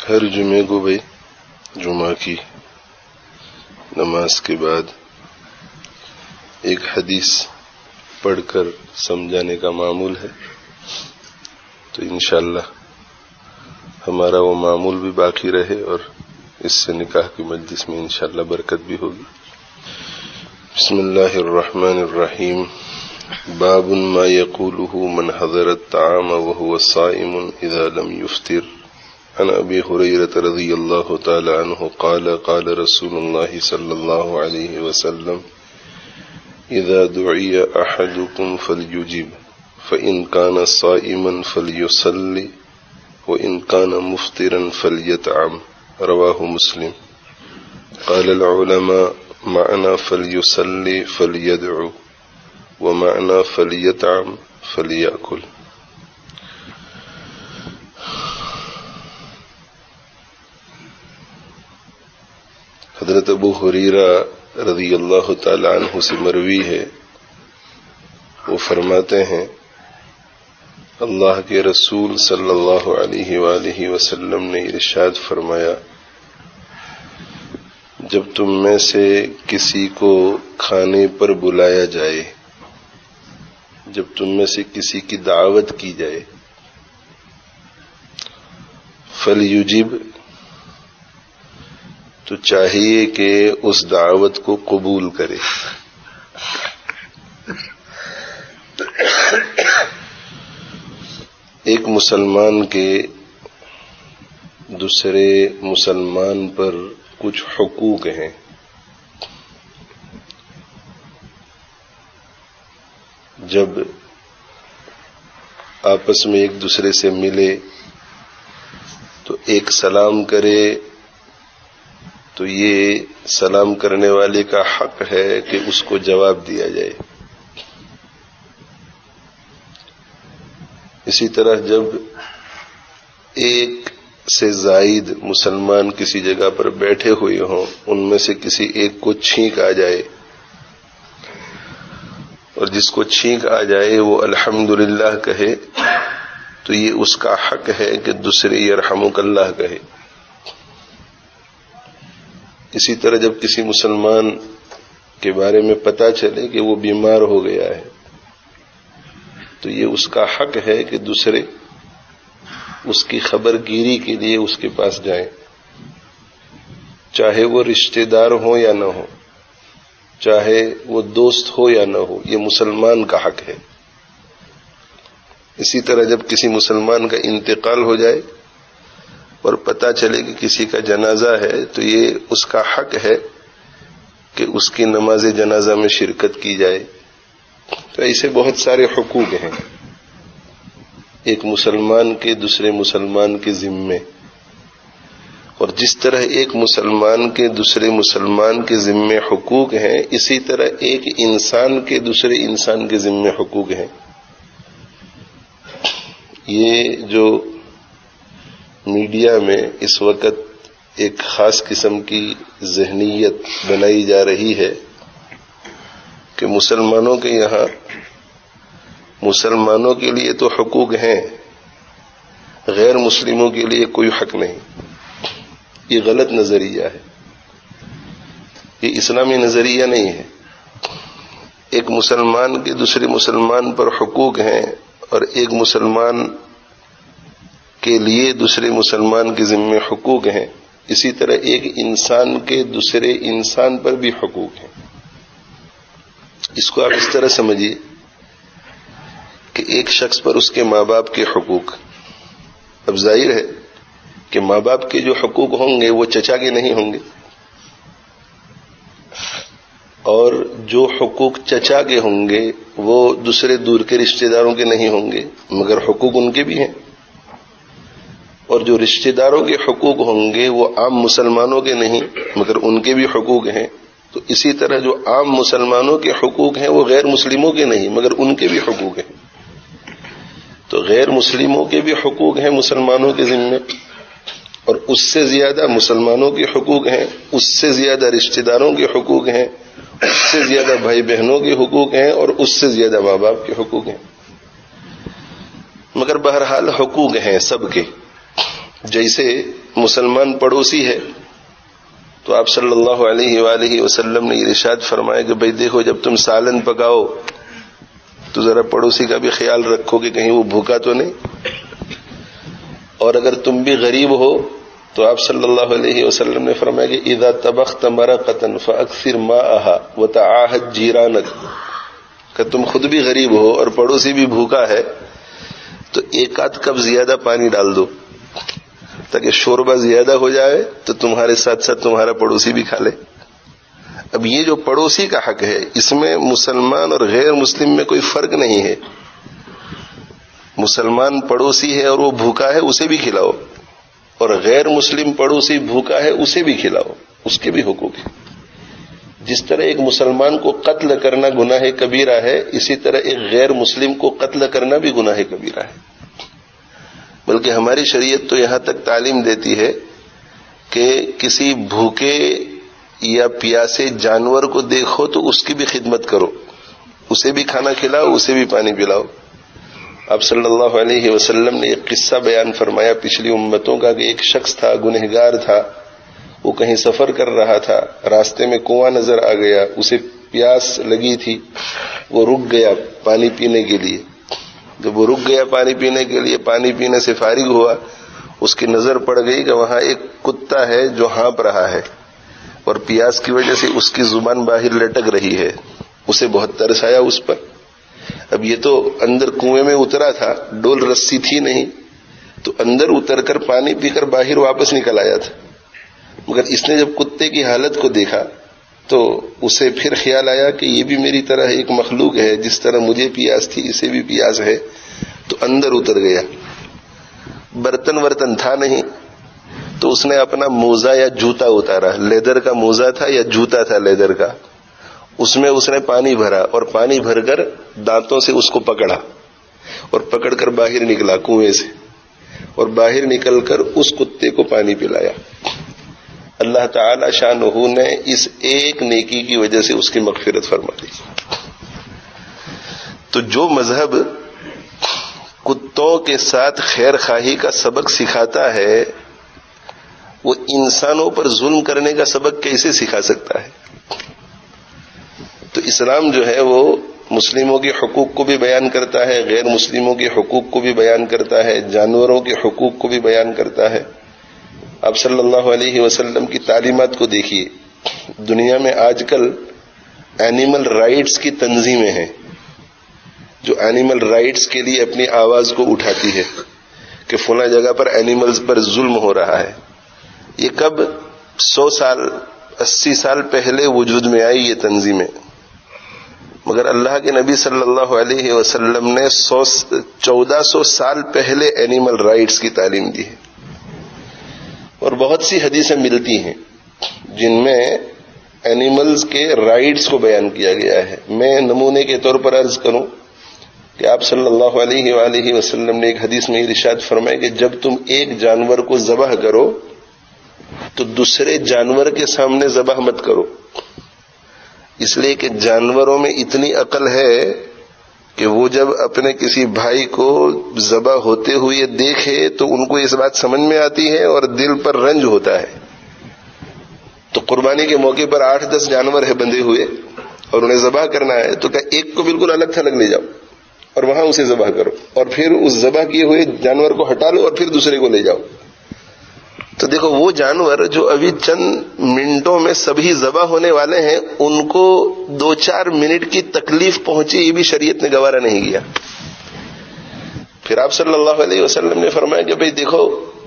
ہر جمعے کو بھائی جمعہ کی نماز کے بعد ایک حدیث پڑھ کر سمجھانے کا معمول ہے، تو انشاءاللہ ہمارا وہ معمول بھی باقی رہے اور اس سے نکاح کی مجلس میں انشاءاللہ برکت بھی ہوگی۔ بسم اللہ الرحمن الرحیم۔ باب ما يقوله من حضر الطعام وهو صائم اذا لم يفطر۔ عن ابی ہریرہ رضی اللہ تعالی عنہ قال قال رسول اللہ صلی اللہ علیہ وسلم اذا دعی احدکم فلیجب فإن كان صائما فليصلي وإن كان مفطرا فليطعم۔ رواہ مسلم۔ قال العلماء معنى فليصلي فليدعو ومعنى فليطعم فليأكل۔ حضرت ابو ہریرہ رضی اللہ تعالی عنہ سے مروی ہے، وہ فرماتے ہیں اللہ کے رسول صلی اللہ علیہ وآلہ وسلم نے ارشاد فرمایا، جب تم میں سے کسی کو کھانے پر بلایا جائے، جب تم میں سے کسی کی دعوت کی جائے، فلیجب، تو چاہیے کہ اس دعوت کو قبول کرے۔ ایک مسلمان کے دوسرے مسلمان پر کچھ حقوق ہیں۔ جب آپس میں ایک دوسرے سے ملے تو ایک سلام کرے تو یہ سلام کرنے والے کا حق ہے کہ اس کو جواب دیا جائے۔ اسی طرح جب ایک سے زائد مسلمان کسی جگہ پر بیٹھے ہوئے ہوں، ان میں سے کسی ایک کو چھینک آ جائے اور جس کو چھینک آ جائے وہ الحمدللہ کہے، تو یہ اس کا حق ہے کہ دوسرے یرحمک اللہ کہے۔ اسی طرح جب کسی مسلمان کے بارے میں پتہ چلے کہ وہ بیمار ہو گیا ہے، تو یہ اس کا حق ہے کہ دوسرے اس کی خبر گیری کے لیے اس کے پاس جائیں، چاہے وہ رشتہ دار ہو یا نہ ہو، چاہے وہ دوست ہو یا نہ ہو، یہ مسلمان کا حق ہے۔ اسی طرح جب کسی مسلمان کا انتقال ہو جائے اور پتہ چلے کہ کسی کا جنازہ ہے، تو یہ اس کا حق ہے کہ اس کی نماز جنازہ میں شرکت کی جائے۔ تو ایسے بہت سارے حقوق ہیں ایک مسلمان کے دوسرے مسلمان کے ذمے، اور جس طرح ایک مسلمان کے دوسرے مسلمان کے ذمے حقوق ہیں، اسی طرح ایک انسان کے دوسرے انسان کے ذمے حقوق ہیں۔ یہ جو میڈیا میں اس وقت ایک خاص قسم کی ذہنیت بنائی جا رہی ہے کہ مسلمانوں کے یہاں مسلمانوں کے لیے تو حقوق ہیں، غیر مسلموں کے لیے کوئی حق نہیں، یہ غلط نظریہ ہے، یہ اسلامی نظریہ نہیں ہے۔ ایک مسلمان کے دوسرے مسلمان پر حقوق ہیں، اور ایک مسلمان کے لیے دوسرے مسلمان کے ذمے حقوق ہیں، اسی طرح ایک انسان کے دوسرے انسان پر بھی حقوق ہیں۔ اس کو آپ اس طرح سمجھیے کہ ایک شخص پر اس کے ماں باپ کے حقوق، اب ظاہر ہے کہ ماں باپ کے جو حقوق ہوں گے وہ چچا کے نہیں ہوں گے، اور جو حقوق چچا کے ہوں گے وہ دوسرے دور کے رشتہ داروں کے نہیں ہوں گے، مگر حقوق ان کے بھی ہیں، اور جو رشتہ داروں کے حقوق ہوں گے وہ عام مسلمانوں کے نہیں مگر ان کے بھی حقوق ہیں۔ تو اسی طرح جو عام مسلمانوں کے حقوق ہیں وہ غیر مسلموں کے نہیں مگر ان کے بھی حقوق ہیں۔ تو غیر مسلموں کے بھی حقوق ہیں مسلمانوں کے ذمے، اور اس سے زیادہ مسلمانوں کے حقوق ہیں، اس سے زیادہ رشتہ داروں کے حقوق ہیں، اس سے زیادہ بھائی بہنوں کے حقوق ہیں، اور اس سے زیادہ ماں باپ کے حقوق ہیں۔ مگر بہرحال حقوق ہیں سب کے، جیسے مسلمان پڑوسی ہے تو آپ صلی اللہ علیہ وآلہ وسلم نے ارشاد فرمایا کہ بھئی دیکھو جب تم سالن پکاؤ تو ذرا پڑوسی کا بھی خیال رکھو کہ کہیں وہ بھوکا تو نہیں، اور اگر تم بھی غریب ہو تو آپ صلی اللہ علیہ وسلم نے فرمایا کہ اذا طبخت مرقۃ فاکثر ماءها وتعاهد جیرانک، کہ تم خود بھی غریب ہو اور پڑوسی بھی بھوکا ہے تو ایک آدھ کپ زیادہ پانی ڈال دو تاکہ شوربہ زیادہ ہو جائے تو تمہارے ساتھ ساتھ تمہارا پڑوسی بھی کھا لے۔ اب یہ جو پڑوسی کا حق ہے اس میں مسلمان اور غیر مسلم میں کوئی فرق نہیں ہے، مسلمان پڑوسی ہے اور وہ بھوکا ہے اسے بھی کھلاؤ، اور غیر مسلم پڑوسی بھوکا ہے اسے بھی کھلاؤ، اس کے بھی حقوق ہیں۔ جس طرح ایک مسلمان کو قتل کرنا گناہ کبیرہ ہے، اسی طرح ایک غیر مسلم کو قتل کرنا بھی گناہ کبیرہ ہے۔ بلکہ ہماری شریعت تو یہاں تک تعلیم دیتی ہے کہ کسی بھوکے یا پیاسے جانور کو دیکھو تو اس کی بھی خدمت کرو، اسے بھی کھانا کھلاؤ، اسے بھی پانی پلاؤ۔ آپ صلی اللہ علیہ وسلم نے ایک قصہ بیان فرمایا پچھلی امتوں کا کہ ایک شخص تھا، گنہگار تھا، وہ کہیں سفر کر رہا تھا، راستے میں کنواں نظر آ گیا، اسے پیاس لگی تھی، وہ رک گیا پانی پینے کے لیے۔ جب وہ رک گیا پانی پینے کے لیے، پانی پینے سے فارغ ہوا، اس کی نظر پڑ گئی کہ وہاں ایک کتا ہے جو ہانپ رہا ہے اور پیاس کی وجہ سے اس کی زبان باہر لٹک رہی ہے۔ اسے بہت ترس آیا اس پر۔ اب یہ تو اندر کنویں میں اترا تھا، ڈول رسی تھی نہیں، تو اندر اتر کر پانی پی کر باہر واپس نکل آیا تھا، مگر اس نے جب کتے کی حالت کو دیکھا تو اسے پھر خیال آیا کہ یہ بھی میری طرح ایک مخلوق ہے، جس طرح مجھے پیاس تھی اسے بھی پیاس ہے، تو اندر اتر گیا۔ برتن ورتن تھا نہیں تو اس نے اپنا موزہ یا جوتا اتارا، لیدر کا موزہ تھا یا جوتا تھا لیدر کا، اس میں اس نے پانی بھرا اور پانی بھر کر دانتوں سے اس کو پکڑا اور پکڑ کر باہر نکلا کنویں سے، اور باہر نکل کر اس کتے کو پانی پلایا۔ اللہ تعالی شانہ نے اس ایک نیکی کی وجہ سے اس کی مغفرت فرما دی۔ تو جو مذہب کتوں کے ساتھ خیر خواہی کا سبق سکھاتا ہے وہ انسانوں پر ظلم کرنے کا سبق کیسے سکھا سکتا ہے؟ تو اسلام جو ہے وہ مسلموں کے حقوق کو بھی بیان کرتا ہے، غیر مسلموں کے حقوق کو بھی بیان کرتا ہے، جانوروں کے حقوق کو بھی بیان کرتا ہے۔ آپ صلی اللہ علیہ وسلم کی تعلیمات کو دیکھیے، دنیا میں آج کل اینیمل رائٹس کی تنظیمیں ہیں جو اینیمل رائٹس کے لیے اپنی آواز کو اٹھاتی ہے کہ فلاں جگہ پر اینیملز پر ظلم ہو رہا ہے۔ یہ کب 100 سال 80 سال پہلے وجود میں آئی یہ تنظیمیں، مگر اللہ کے نبی صلی اللہ علیہ وسلم نے 1400 سال پہلے اینیمل رائٹس کی تعلیم دی ہے، اور بہت سی حدیثیں ملتی ہیں جن میں اینیملز کے رائٹس کو بیان کیا گیا ہے۔ میں نمونے کے طور پر عرض کروں کہ آپ صلی اللہ علیہ وآلہ وسلم نے ایک حدیث میں ارشاد فرمایا کہ جب تم ایک جانور کو ذبح کرو تو دوسرے جانور کے سامنے ذبح مت کرو، اس لیے کہ جانوروں میں اتنی عقل ہے کہ وہ جب اپنے کسی بھائی کو ذبح ہوتے ہوئے دیکھے تو ان کو اس بات سمجھ میں آتی ہے اور دل پر رنج ہوتا ہے۔ تو قربانی کے موقع پر 8-10 جانور ہے بندھے ہوئے اور انہیں ذبح کرنا ہے تو کہ ایک کو بالکل الگ تھلگ لے جاؤ اور وہاں اسے ذبح کرو، اور پھر اس ذبح کیے ہوئے جانور کو ہٹا لو اور پھر دوسرے کو لے جاؤ۔ تو دیکھو وہ جانور جو ابھی چند منٹوں میں سبھی ذبح ہونے والے ہیں ان کو 2-4 منٹ کی تکلیف پہنچی، یہ بھی شریعت نے گوارا نہیں کیا۔ پھر آپ صلی اللہ علیہ وسلم نے فرمایا کہ بھئی دیکھو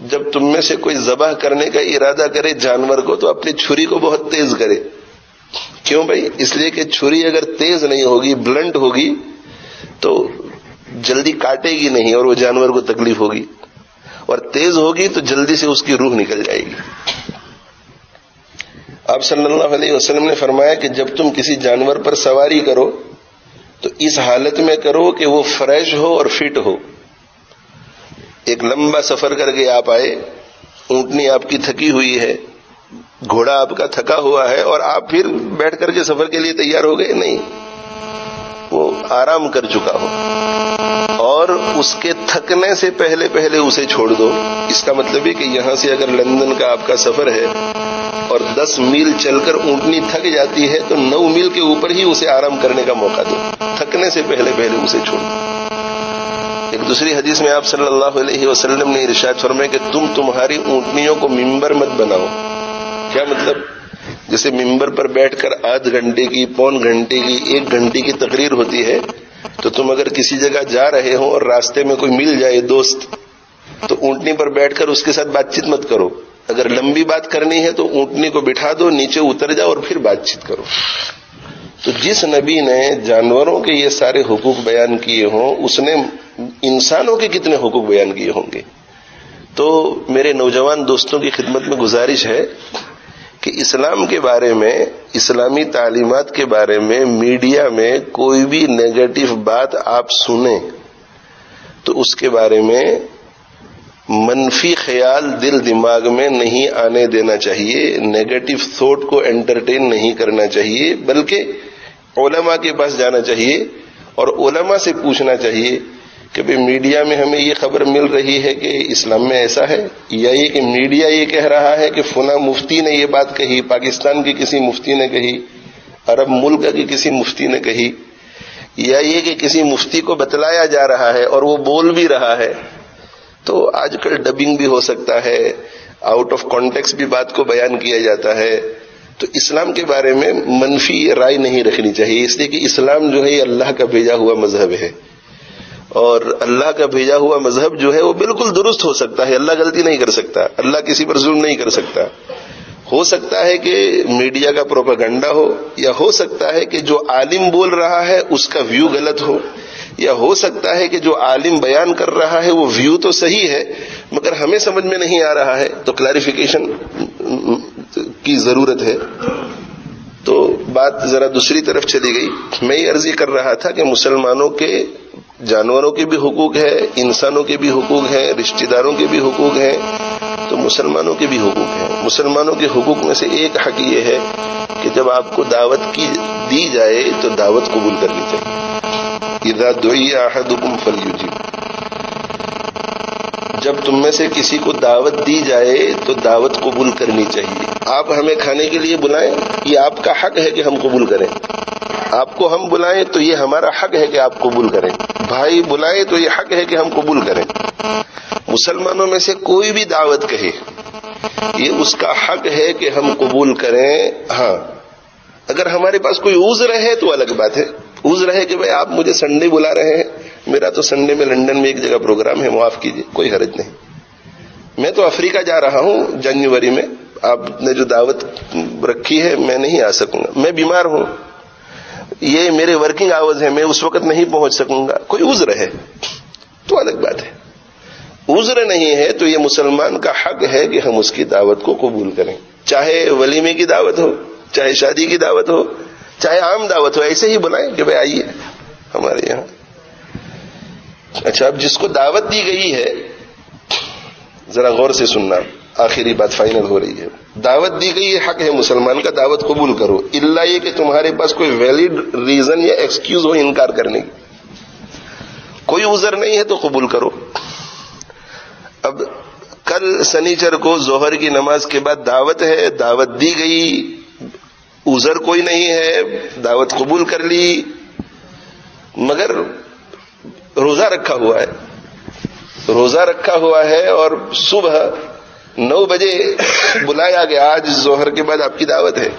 جب تم میں سے کوئی ذبح کرنے کا ارادہ کرے جانور کو تو اپنی چھری کو بہت تیز کرے۔ کیوں بھائی؟ اس لیے کہ چھری اگر تیز نہیں ہوگی، بلنٹ ہوگی تو جلدی کاٹے گی نہیں اور وہ جانور کو تکلیف ہوگی، اور تیز ہوگی تو جلدی سے اس کی روح نکل جائے گی۔ آپ صلی اللہ علیہ وسلم نے فرمایا کہ جب تم کسی جانور پر سواری کرو تو اس حالت میں کرو کہ وہ فریش ہو اور فٹ ہو۔ ایک لمبا سفر کر کے آپ آئے، اونٹنی آپ کی تھکی ہوئی ہے، گھوڑا آپ کا تھکا ہوا ہے اور آپ پھر بیٹھ کر کے سفر کے لیے تیار ہو گئے، نہیں، وہ آرام کر چکا ہو اور اس کے تھکنے سے پہلے پہلے اسے چھوڑ دو. اس کا مطلب ہے کہ یہاں سے اگر لندن کا آپ کا سفر ہے اور 10 میل چل کر اونٹنی تھک جاتی ہے تو 9 میل کے اوپر ہی اسے آرام کرنے کا موقع دو. تھکنے سے پہلے پہلے اسے چھوڑ دو. ایک دوسری حدیث میں آپ صلی اللہ علیہ وسلم نے ارشاد فرمایا کہ تمہاری اونٹنیوں کو ممبر مت بناؤ. کیا مطلب؟ جیسے ممبر پر بیٹھ کر آدھ گھنٹے کی، پون گھنٹے کی، 1 گھنٹے کی تقریر ہوتی ہے، تو تم اگر کسی جگہ جا رہے ہو اور راستے میں کوئی مل جائے دوست، تو اونٹنی پر بیٹھ کر اس کے ساتھ بات چیت مت کرو. اگر لمبی بات کرنی ہے تو اونٹنی کو بٹھا دو، نیچے اتر جاؤ اور پھر بات چیت کرو. تو جس نبی نے جانوروں کے یہ سارے حقوق بیان کیے ہوں، اس نے انسانوں کے کتنے حقوق بیان کیے ہوں گے. تو میرے نوجوان دوستوں کی خدمت میں گزارش ہے کہ اسلام کے بارے میں، اسلامی تعلیمات کے بارے میں میڈیا میں کوئی بھی نیگیٹو بات آپ سنیں تو اس کے بارے میں منفی خیال دل دماغ میں نہیں آنے دینا چاہیے، نیگیٹو تھاٹ کو انٹرٹین نہیں کرنا چاہیے، بلکہ علماء کے پاس جانا چاہیے اور علماء سے پوچھنا چاہیے کہ بھئی میڈیا میں ہمیں یہ خبر مل رہی ہے کہ اسلام میں ایسا ہے، یا یہ کہ میڈیا یہ کہہ رہا ہے کہ فلاں مفتی نے یہ بات کہی، پاکستان کے کسی مفتی نے کہی، عرب ملک کے کسی مفتی نے کہی، یا یہ کہ کسی مفتی کو بتلایا جا رہا ہے اور وہ بول بھی رہا ہے. تو آج کل ڈبنگ بھی ہو سکتا ہے، آؤٹ آف کانٹیکسٹ بھی بات کو بیان کیا جاتا ہے. تو اسلام کے بارے میں منفی رائے نہیں رکھنی چاہیے، اس لیے کہ اسلام جو ہے یہ اللہ کا بھیجا ہوا مذہب ہے، اور اللہ کا بھیجا ہوا مذہب جو ہے وہ بالکل درست ہو سکتا ہے. اللہ غلطی نہیں کر سکتا، اللہ کسی پر ظلم نہیں کر سکتا. ہو سکتا ہے کہ میڈیا کا پروپیگنڈا ہو، یا ہو سکتا ہے کہ جو عالم بول رہا ہے اس کا ویو غلط ہو، یا ہو سکتا ہے کہ جو عالم بیان کر رہا ہے وہ ویو تو صحیح ہے مگر ہمیں سمجھ میں نہیں آ رہا ہے، تو کلیریفیکیشن کی ضرورت ہے. تو بات ذرا دوسری طرف چلی گئی. میں یہ عرض کر رہا تھا کہ مسلمانوں کے جانوروں کے بھی حقوق ہے، انسانوں کے بھی حقوق ہیں، رشتہ داروں کے بھی حقوق ہیں، تو مسلمانوں کے بھی حقوق ہیں. مسلمانوں کے حقوق میں سے ایک حق یہ ہے کہ جب آپ کو دعوت دی جائے تو دعوت قبول کرنی چاہیے. اذا دعی احدکم فلیجب، جب تم میں سے کسی کو دعوت دی جائے تو دعوت قبول کرنی چاہیے. آپ ہمیں کھانے کے لیے بلائیں، یہ آپ کا حق ہے کہ ہم قبول کریں. آپ کو ہم بلائیں تو یہ ہمارا حق ہے کہ آپ قبول کریں. بھائی بلائیں تو یہ حق ہے کہ ہم قبول کریں. مسلمانوں میں سے کوئی بھی دعوت کہے، یہ اس کا حق ہے کہ ہم قبول کریں. ہاں اگر ہمارے پاس کوئی عذر ہے تو الگ بات ہے. عذر ہے کہ بھائی آپ مجھے سنڈے بلا رہے ہیں، میرا تو سنڈے میں لندن میں ایک جگہ پروگرام ہے، معاف کیجیے، کوئی حرج نہیں. میں تو افریقہ جا رہا ہوں جنوری میں، آپ نے جو دعوت رکھی ہے میں نہیں آ سکوں گا، میں بیمار ہوں، یہ میرے ورکنگ آورز ہیں، میں اس وقت نہیں پہنچ سکوں گا. کوئی عذر ہے تو الگ بات ہے. عذر نہیں ہے تو یہ مسلمان کا حق ہے کہ ہم اس کی دعوت کو قبول کریں، چاہے ولیمے کی دعوت ہو، چاہے شادی کی دعوت ہو، چاہے عام دعوت ہو، ایسے ہی بلائیں کہ بھائی آئیے ہمارے یہاں. اچھا، اب جس کو دعوت دی گئی ہے ذرا غور سے سننا، آخری بات فائنل ہو رہی ہے. دعوت دی گئی ہے، حق ہے مسلمان کا دعوت قبول کرو، الا یہ کہ تمہارے پاس کوئی ویلڈ ریزن یا ایکسکیوز ہو انکار کرنے کی. کوئی عذر نہیں ہے تو قبول کرو. اب کل سنیچر کو ظہر کی نماز کے بعد دعوت ہے، دعوت دی گئی، عذر کوئی نہیں ہے، دعوت قبول کر لی، مگر روزہ رکھا ہوا ہے، روزہ رکھا ہوا ہے اور صبح 9 بجے بلایا گیا آج ظہر کے بعد آپ کی دعوت ہے.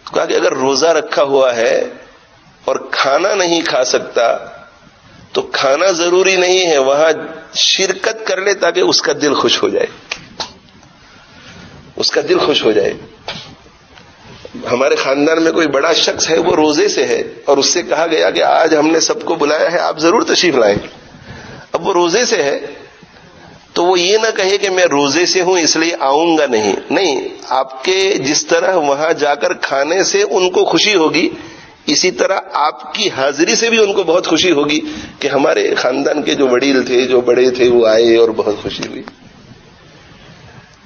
کہا کہ اگر روزہ رکھا ہوا ہے اور کھانا نہیں کھا سکتا تو کھانا ضروری نہیں ہے، وہاں شرکت کر لے تاکہ اس کا دل خوش ہو جائے، اس کا دل خوش ہو جائے. ہمارے خاندان میں کوئی بڑا شخص ہے، وہ روزے سے ہے، اور اس سے کہا گیا کہ آج ہم نے سب کو بلایا ہے، آپ ضرور تشریف لائیں. اب وہ روزے سے ہے تو وہ یہ نہ کہے کہ میں روزے سے ہوں اس لیے آؤں گا نہیں، آپ کے جس طرح وہاں جا کر کھانے سے ان کو خوشی ہوگی، اسی طرح آپ کی حاضری سے بھی ان کو بہت خوشی ہوگی کہ ہمارے خاندان کے جو وڈیل تھے، جو بڑے تھے، وہ آئے اور بہت خوشی ہوئی.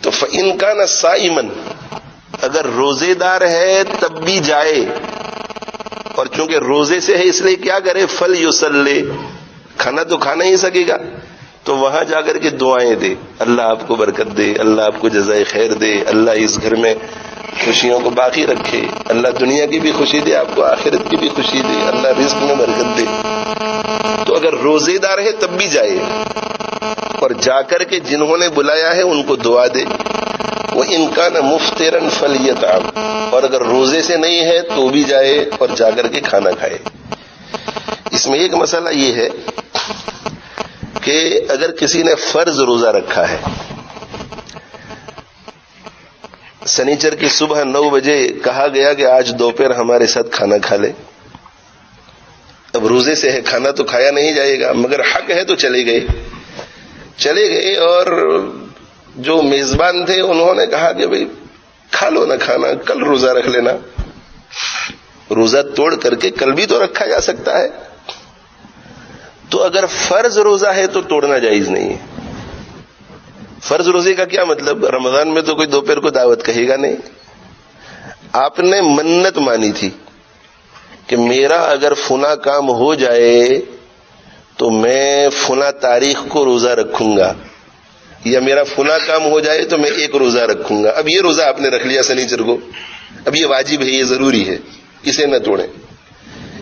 تو فَإِن كَانَ صَائِمًا، اگر روزے دار ہے تب بھی جائے اور چونکہ روزے سے ہے اس لیے کیا کرے؟ فل یصلی، کھانا تو کھا نہیں سکے گا تو وہاں جا کر کے دعائیں دے، اللہ آپ کو برکت دے، اللہ آپ کو جزائے خیر دے، اللہ اس گھر میں خوشیوں کو باقی رکھے، اللہ دنیا کی بھی خوشی دے، آپ کو آخرت کی بھی خوشی دے، اللہ رزق میں برکت دے۔ تو اگر روزے دار ہے تب بھی جائے، اور جا کر کے جنہوں نے بلایا ہے ان کو دعا دے۔ وَإِن كَانَ مُفْطِرًا فَلْيَطْعَمْ، اور اگر روزے سے نہیں ہے تو بھی جائے اور جا کر کے کھانا کھائے۔ اس میں ایک مسئلہ یہ ہے کہ اگر کسی نے فرض روزہ رکھا ہے، سنیچر کی صبح 9 بجے کہا گیا کہ آج دوپہر ہمارے ساتھ کھانا کھا لے، اب روزے سے ہے کھانا تو کھایا نہیں جائے گا، مگر حق ہے تو چلے گئے اور جو میزبان تھے انہوں نے کہا کہ بھئی کھا لو نا کھانا، کل روزہ رکھ لینا۔ روزہ توڑ کر کے کل بھی تو رکھا جا سکتا ہے۔ تو اگر فرض روزہ ہے تو توڑنا جائز نہیں ہے۔ فرض روزے کا کیا مطلب؟ رمضان میں تو کوئی دوپہر کو دعوت کہے گا نہیں۔ آپ نے منت مانی تھی کہ میرا اگر فلاں کام ہو جائے تو میں فلاں تاریخ کو روزہ رکھوں گا، یا میرا فلاں کام ہو جائے تو میں ایک روزہ رکھوں گا۔ اب یہ روزہ آپ نے رکھ لیا سنیچر کو، اب یہ واجب ہے، یہ ضروری ہے، اسے نہ توڑیں۔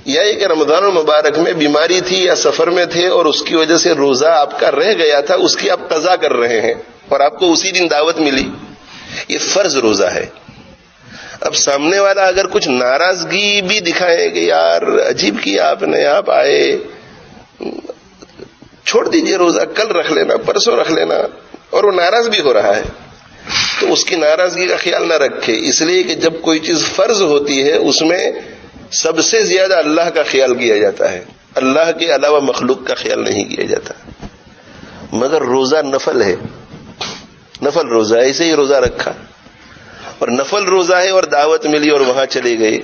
یا کہ رمضان المبارک میں بیماری تھی یا سفر میں تھے اور اس کی وجہ سے روزہ آپ کا رہ گیا تھا، اس کی آپ قضا کر رہے ہیں اور آپ کو اسی دن دعوت ملی، یہ فرض روزہ ہے۔ اب سامنے والا اگر کچھ ناراضگی بھی دکھائے کہ یار عجیب کیا آپ نے، آپ آئے، چھوڑ دیجئے روزہ، کل رکھ لینا، پرسوں رکھ لینا، اور وہ ناراض بھی ہو رہا ہے تو اس کی ناراضگی کا خیال نہ رکھے، اس لیے کہ جب کوئی چیز فرض ہوتی ہے اس میں سب سے زیادہ اللہ کا خیال کیا جاتا ہے، اللہ کے علاوہ مخلوق کا خیال نہیں کیا جاتا۔ مگر روزہ نفل ہے، نفل روزہ، ایسے ہی روزہ رکھا اور نفل روزہ ہے اور دعوت ملی اور وہاں چلے گئے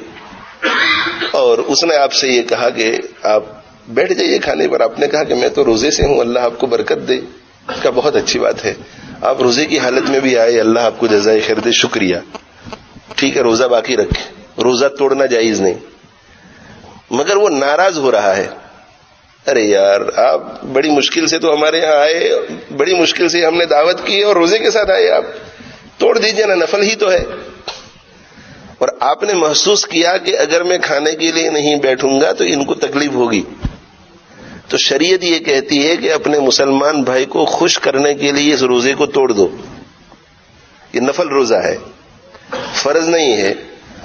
اور اس نے آپ سے یہ کہا کہ آپ بیٹھ جائیے کھانے پر، آپ نے کہا کہ میں تو روزے سے ہوں، اللہ آپ کو برکت دے، کا بہت اچھی بات ہے، آپ روزے کی حالت میں بھی آئے، اللہ آپ کو جزائے خیر دے، شکریہ، ٹھیک ہے، روزہ باقی رکھے، روزہ توڑنا جائز نہیں۔ مگر وہ ناراض ہو رہا ہے، ارے یار آپ بڑی مشکل سے تو ہمارے یہاں آئے، بڑی مشکل سے ہم نے دعوت کی اور روزے کے ساتھ آئے، آپ توڑ دیجئے نا، نفل ہی تو ہے۔ اور آپ نے محسوس کیا کہ اگر میں کھانے کے لیے نہیں بیٹھوں گا تو ان کو تکلیف ہوگی، تو شریعت یہ کہتی ہے کہ اپنے مسلمان بھائی کو خوش کرنے کے لیے اس روزے کو توڑ دو۔ یہ نفل روزہ ہے، فرض نہیں ہے،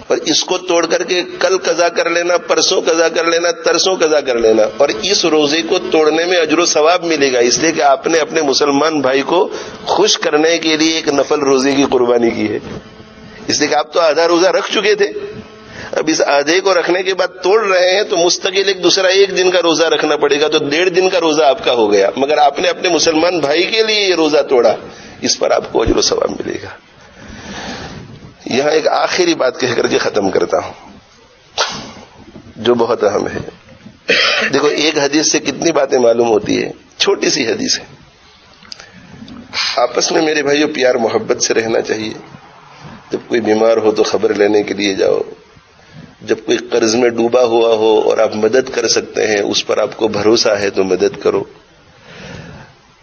اور اس کو توڑ کر کے کل قضا کر لینا، پرسوں قضا کر لینا، ترسوں قضا کر لینا، اور اس روزے کو توڑنے میں اجر و ثواب ملے گا، اس لیے کہ آپ نے اپنے مسلمان بھائی کو خوش کرنے کے لیے ایک نفل روزے کی قربانی کی ہے۔ اس لیے کہ آپ تو آدھا روزہ رکھ چکے تھے، اب اس آدھے کو رکھنے کے بعد توڑ رہے ہیں تو مستقل ایک دوسرا 1 دن کا روزہ رکھنا پڑے گا، تو 1.5 دن کا روزہ آپ کا ہو گیا، مگر آپ نے اپنے مسلمان بھائی کے لیے یہ روزہ توڑا، اس پر آپ کو اجر و ثواب ملے گا۔ یہاں ایک آخری بات کہہ کر کے ختم کرتا ہوں جو بہت اہم ہے۔ دیکھو ایک حدیث سے کتنی باتیں معلوم ہوتی ہے، چھوٹی سی حدیث ہے۔ آپس میں میرے بھائیوں پیار محبت سے رہنا چاہیے، جب کوئی بیمار ہو تو خبر لینے کے لیے جاؤ، جب کوئی قرض میں ڈوبا ہوا ہو اور آپ مدد کر سکتے ہیں، اس پر آپ کو بھروسہ ہے تو مدد کرو،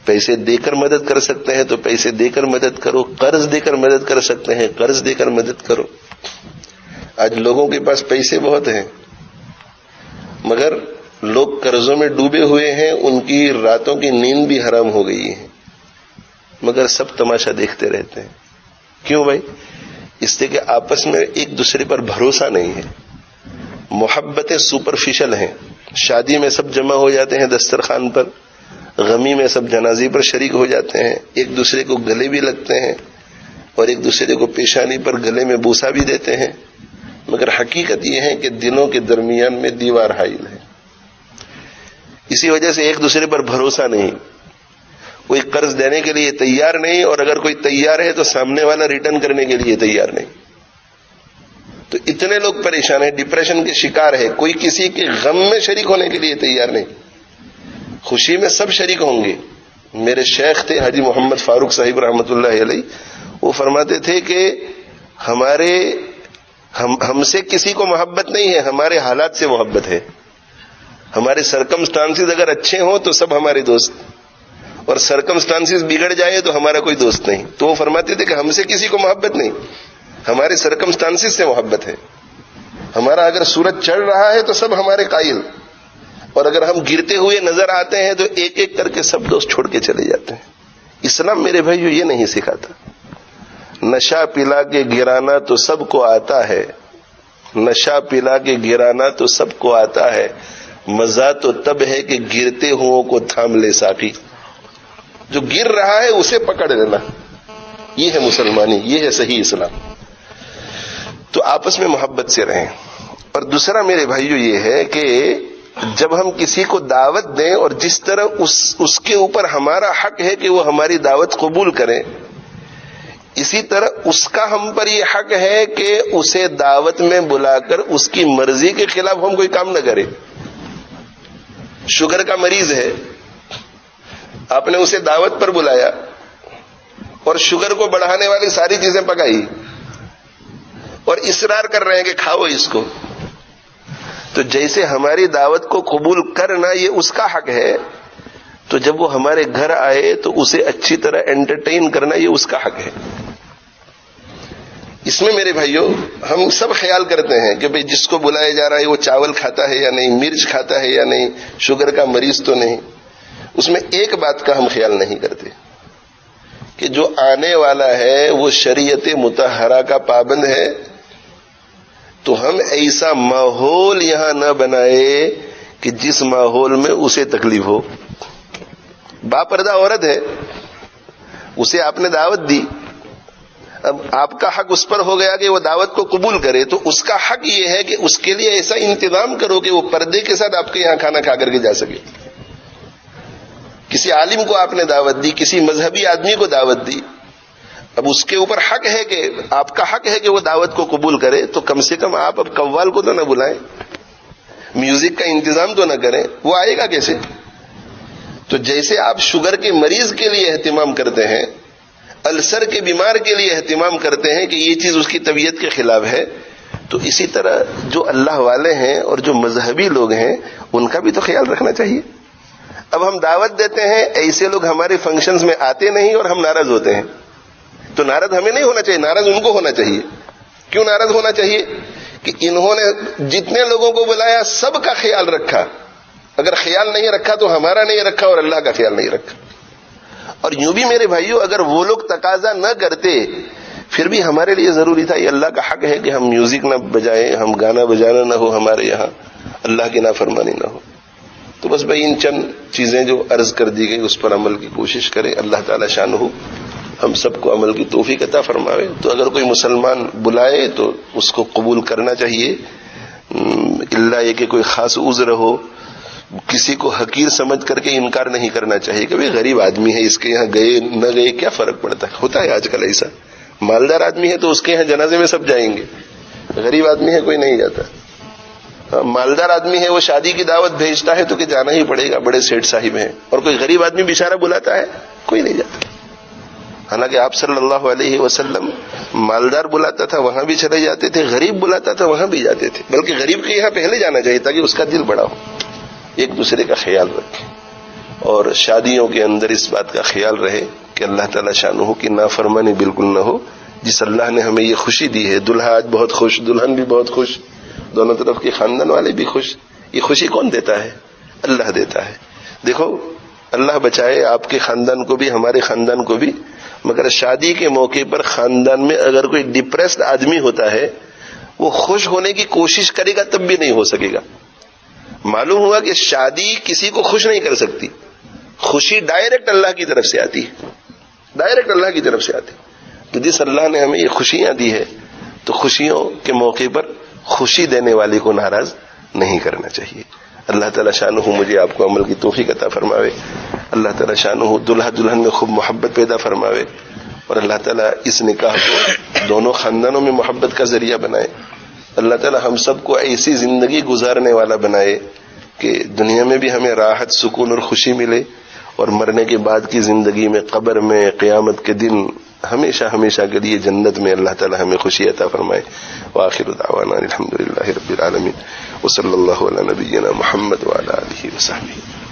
پیسے دے کر مدد کر سکتے ہیں تو پیسے دے کر مدد کرو، قرض دے کر مدد کر سکتے ہیں قرض دے کر مدد کرو۔ آج لوگوں کے پاس پیسے بہت ہیں مگر لوگ قرضوں میں ڈوبے ہوئے ہیں، ان کی راتوں کی نیند بھی حرام ہو گئی ہے، مگر سب تماشا دیکھتے رہتے ہیں۔ کیوں بھائی؟ اس لیے کہ آپس میں ایک دوسرے پر بھروسہ نہیں ہے، محبتیں سپرفیشل ہیں، شادی میں سب جمع ہو جاتے ہیں دسترخوان پر، غمی میں سب جنازے پر شریک ہو جاتے ہیں، ایک دوسرے کو گلے بھی لگتے ہیں اور ایک دوسرے کو پیشانی پر گلے میں بوسہ بھی دیتے ہیں، مگر حقیقت یہ ہے کہ دلوں کے درمیان میں دیوار حائل ہے۔ اسی وجہ سے ایک دوسرے پر بھروسہ نہیں، کوئی قرض دینے کے لیے تیار نہیں، اور اگر کوئی تیار ہے تو سامنے والا ریٹرن کرنے کے لیے تیار نہیں۔ تو اتنے لوگ پریشان ہیں، ڈپریشن کے شکار ہے، کوئی کسی کے غم میں شریک ہونے کے لیے تیار نہیں، خوشی میں سب شریک ہوں گے۔ میرے شیخ تھے حاجی محمد فاروق صاحب رحمۃ اللہ علیہ، وہ فرماتے تھے کہ ہمارے ہم سے کسی کو محبت نہیں ہے، ہمارے حالات سے محبت ہے. ہمارے سرکمسٹانسز اگر اچھے ہوں تو سب ہمارے دوست، اور سرکمسٹانسز بگڑ جائے تو ہمارا کوئی دوست نہیں. تو وہ فرماتے تھے کہ ہم سے کسی کو محبت نہیں، ہمارے سرکمسٹانسز سے محبت ہے. ہمارا اگر سورج چڑھ رہا ہے تو سب ہمارے قائل، اور اگر ہم گرتے ہوئے نظر آتے ہیں تو ایک ایک کر کے سب دوست چھوڑ کے چلے جاتے ہیں. اسلام میرے بھائیو یہ نہیں سکھاتا. نشہ پلا کے گرانا تو سب کو آتا ہے، نشہ پلا کے گرانا تو سب کو آتا ہے، مزہ تو تب ہے کہ گرتے ہوں کو تھام لے ساقی. جو گر رہا ہے اسے پکڑ لینا، یہ ہے مسلمانی، یہ ہے صحیح اسلام. تو آپس میں محبت سے رہیں. اور دوسرا میرے بھائیو یہ ہے کہ جب ہم کسی کو دعوت دیں اور جس طرح اس کے اوپر ہمارا حق ہے کہ وہ ہماری دعوت قبول کرے، اسی طرح اس کا ہم پر یہ حق ہے کہ اسے دعوت میں بلا کر اس کی مرضی کے خلاف ہم کوئی کام نہ کریں. شوگر کا مریض ہے، آپ نے اسے دعوت پر بلایا اور شوگر کو بڑھانے والی ساری چیزیں پکائی اور اصرار کر رہے ہیں کہ کھاؤ اس کو، تو جیسے ہماری دعوت کو قبول کرنا یہ اس کا حق ہے، تو جب وہ ہمارے گھر آئے تو اسے اچھی طرح انٹرٹین کرنا یہ اس کا حق ہے. اس میں میرے بھائیوں ہم سب خیال کرتے ہیں کہ بھئی جس کو بلایا جا رہا ہے وہ چاول کھاتا ہے یا نہیں، مرچ کھاتا ہے یا نہیں، شوگر کا مریض تو نہیں. اس میں ایک بات کا ہم خیال نہیں کرتے کہ جو آنے والا ہے وہ شریعت مطہرہ کا پابند ہے، تو ہم ایسا ماحول یہاں نہ بنائے کہ جس ماحول میں اسے تکلیف ہو. باپردہ عورت ہے، اسے آپ نے دعوت دی، اب آپ کا حق اس پر ہو گیا کہ وہ دعوت کو قبول کرے، تو اس کا حق یہ ہے کہ اس کے لیے ایسا انتظام کرو کہ وہ پردے کے ساتھ آپ کے یہاں کھانا کھا کر کے جا سکے. کسی عالم کو آپ نے دعوت دی، کسی مذہبی آدمی کو دعوت دی، اب اس کے اوپر حق ہے کہ آپ کا حق ہے کہ وہ دعوت کو قبول کرے، تو کم سے کم آپ اب قوال کو تو نہ بلائیں، میوزک کا انتظام تو نہ کریں، وہ آئے گا کیسے؟ تو جیسے آپ شوگر کے مریض کے لیے اہتمام کرتے ہیں، السر کے بیمار کے لیے اہتمام کرتے ہیں کہ یہ چیز اس کی طبیعت کے خلاف ہے، تو اسی طرح جو اللہ والے ہیں اور جو مذہبی لوگ ہیں ان کا بھی تو خیال رکھنا چاہیے. اب ہم دعوت دیتے ہیں، ایسے لوگ ہمارے فنکشنز میں آتے نہیں اور ہم ناراض ہوتے ہیں، تو ناراض ہمیں نہیں ہونا چاہیے، ناراض ان کو ہونا چاہیے. کیوں ناراض ہونا چاہیے؟ کہ انہوں نے جتنے لوگوں کو بلایا سب کا خیال رکھا، اگر خیال نہیں رکھا تو ہمارا نہیں رکھا اور اللہ کا خیال نہیں رکھا. اور یوں بھی میرے بھائیوں اگر وہ لوگ تقاضا نہ کرتے پھر بھی ہمارے لیے ضروری تھا، یہ اللہ کا حق ہے کہ ہم میوزک نہ بجائیں، ہم گانا بجانا نہ ہو ہمارے یہاں، اللہ کی نافرمانی نہ ہو. تو بس بھائی ان چند چیزیں جو عرض کر دی گئی اس پر عمل کی کوشش کریں. اللہ تعالی شانہ ہم سب کو عمل کی توفیق عطا فرماوے. تو اگر کوئی مسلمان بلائے تو اس کو قبول کرنا چاہیے، اللہ یہ کہ کوئی خاص عذر ہو، کسی کو حقیر سمجھ کر کے انکار نہیں کرنا چاہیے کہ بھئی غریب آدمی ہے، اس کے یہاں گئے نہ گئے کیا فرق پڑتا ہے. ہوتا ہے آج کل ایسا، مالدار آدمی ہے تو اس کے یہاں جنازے میں سب جائیں گے، غریب آدمی ہے کوئی نہیں جاتا. مالدار آدمی ہے وہ شادی کی دعوت بھیجتا ہے تو کہ جانا ہی پڑے گا، بڑے سیٹ صاحب ہیں، اور کوئی غریب آدمی بیچارہ بلاتا ہے کوئی نہیں جاتا. حالانکہ آپ صلی اللہ علیہ وسلم مالدار بلاتا تھا وہاں بھی چلے جاتے تھے، غریب بلاتا تھا وہاں بھی جاتے تھے، بلکہ غریب کے یہاں پہلے جانا چاہیے تاکہ اس کا دل بڑا ہو. ایک دوسرے کا خیال رکھیں اور شادیوں کے اندر اس بات کا خیال رہے کہ اللہ تعالی شانہ کی نافرمانی بالکل نہ ہو. جس اللہ نے ہمیں یہ خوشی دی ہے، دلہا آج بہت خوش، دلہن بھی بہت خوش، دونوں طرف کے خاندان والے بھی خوش. یہ خوشی کون دیتا ہے؟ اللہ دیتا ہے. دیکھو اللہ بچائے آپ کے خاندان کو بھی ہمارے خاندان کو بھی، مگر شادی کے موقع پر خاندان میں اگر کوئی ڈپریسڈ آدمی ہوتا ہے وہ خوش ہونے کی کوشش کرے گا تب بھی نہیں ہو سکے گا. معلوم ہوا کہ شادی کسی کو خوش نہیں کر سکتی، خوشی ڈائریکٹ اللہ کی طرف سے آتی ہے، ڈائریکٹ اللہ کی طرف سے آتی. تو جس اللہ نے ہمیں یہ خوشیاں دی ہے تو خوشیوں کے موقع پر خوشی دینے والے کو ناراض نہیں کرنا چاہیے. اللہ تعالی شانہ مجھے آپ کو عمل کی توفیق عطا فرماوے. اللہ تعالی شانہ دلہا دلہن میں خوب محبت پیدا فرماوے، اور اللہ تعالیٰ اس نکاح کو دونوں خاندانوں میں محبت کا ذریعہ بنائے. اللہ تعالیٰ ہم سب کو ایسی زندگی گزارنے والا بنائے کہ دنیا میں بھی ہمیں راحت، سکون اور خوشی ملے، اور مرنے کے بعد کی زندگی میں، قبر میں، قیامت کے دن ہمیشہ ہمیشہ کے لیے جنت میں اللہ تعالی ہمیں خوشی عطا فرمائے. وآخر دعوانا الحمدللہ رب العالمین وصلی اللہ علی نبینا محمد وعلی آلہ وصحبہ.